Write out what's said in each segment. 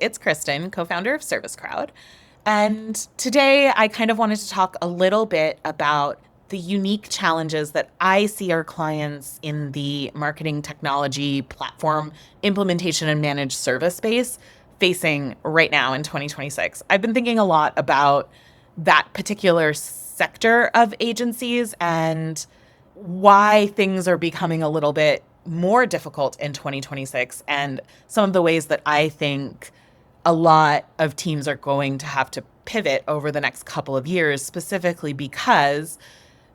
It's Kristen, co-founder of Service Crowd. And today I kind of wanted to talk a little bit about the unique challenges that I see our clients in the marketing technology platform implementation and managed service space facing right now in 2026. I've been thinking a lot about that particular sector of agencies and why things are becoming a little bit more difficult in 2026 and some of the ways that I think a lot of teams are going to have to pivot over the next couple of years, specifically because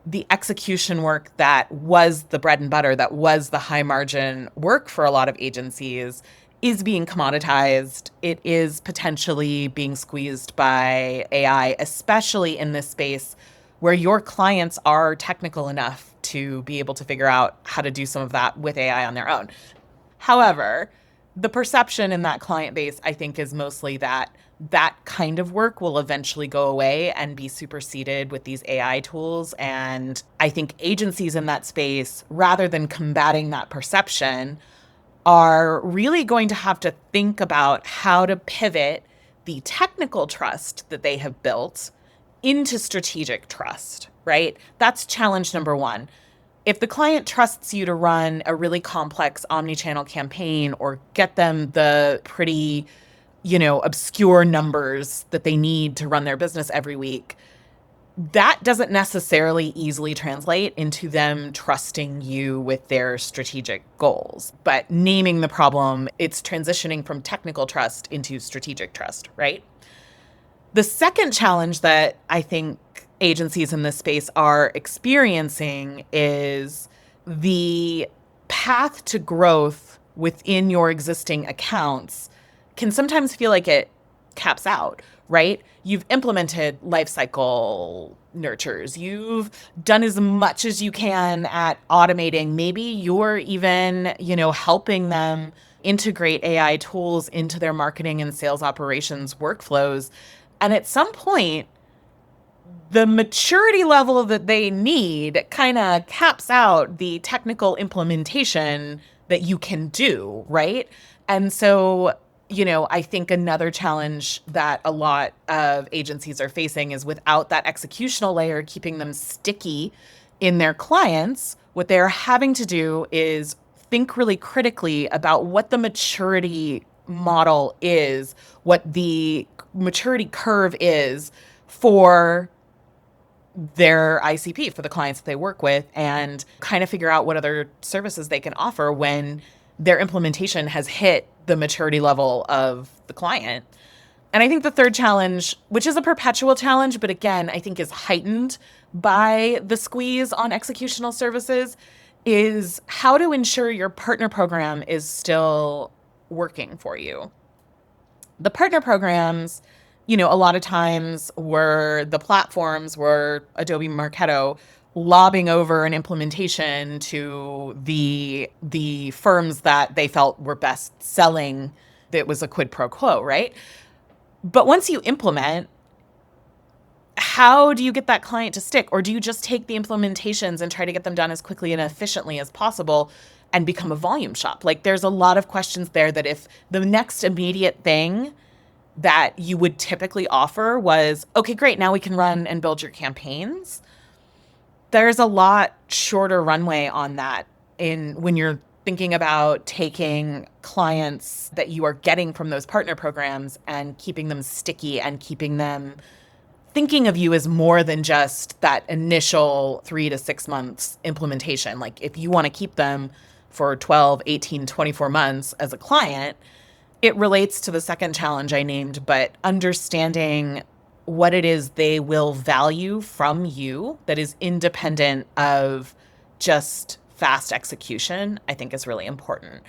the execution work that was the bread and butter, that was the high margin work for a lot of agencies, is being commoditized. It is potentially being squeezed by AI, especially in this space where your clients are technical enough to be able to figure out how to do some of that with AI on their own. However, the perception in that client base, I think, is mostly that that kind of work will eventually go away and be superseded with these AI tools. And I think agencies in that space, rather than combating that perception, are really going to have to think about how to pivot the technical trust that they have built into strategic trust, right? That's challenge number one. If the client trusts you to run a really complex omni-channel campaign or get them the pretty, obscure numbers that they need to run their business every week, that doesn't necessarily easily translate into them trusting you with their strategic goals. But naming the problem, it's transitioning from technical trust into strategic trust, right? The second challenge that I think agencies in this space are experiencing is the path to growth within your existing accounts can sometimes feel like it caps out, right? You've implemented lifecycle nurtures. You've done as much as you can at automating. Maybe you're even, helping them integrate AI tools into their marketing and sales operations workflows. And at some point, the maturity level that they need kind of caps out the technical implementation that you can do, right? And so, I think another challenge that a lot of agencies are facing is without that executional layer, keeping them sticky in their clients, what they're having to do is think really critically about what the maturity model is, what the maturity curve is for their ICP, for the clients that they work with, and kind of figure out what other services they can offer when their implementation has hit the maturity level of the client. And I think the third challenge, which is a perpetual challenge, but again, I think is heightened by the squeeze on executional services, is how to ensure your partner program is still working for you. The partner programs, a lot of times were the platforms were Adobe Marketo lobbing over an implementation to the firms that they felt were best selling. That was a quid pro quo, right? But once you implement, how do you get that client to stick? Or do you just take the implementations and try to get them done as quickly and efficiently as possible and become a volume shop? Like, there's a lot of questions there that if the next immediate thing that you would typically offer was, okay, great, now we can run and build your campaigns, there's a lot shorter runway on that in when you're thinking about taking clients that you are getting from those partner programs and keeping them sticky and keeping them thinking of you as more than just that initial 3 to 6 months implementation. Like, if you want to keep them for 12, 18, 24 months as a client, it relates to the second challenge I named, but understanding what it is they will value from you that is independent of just fast execution, I think is really important.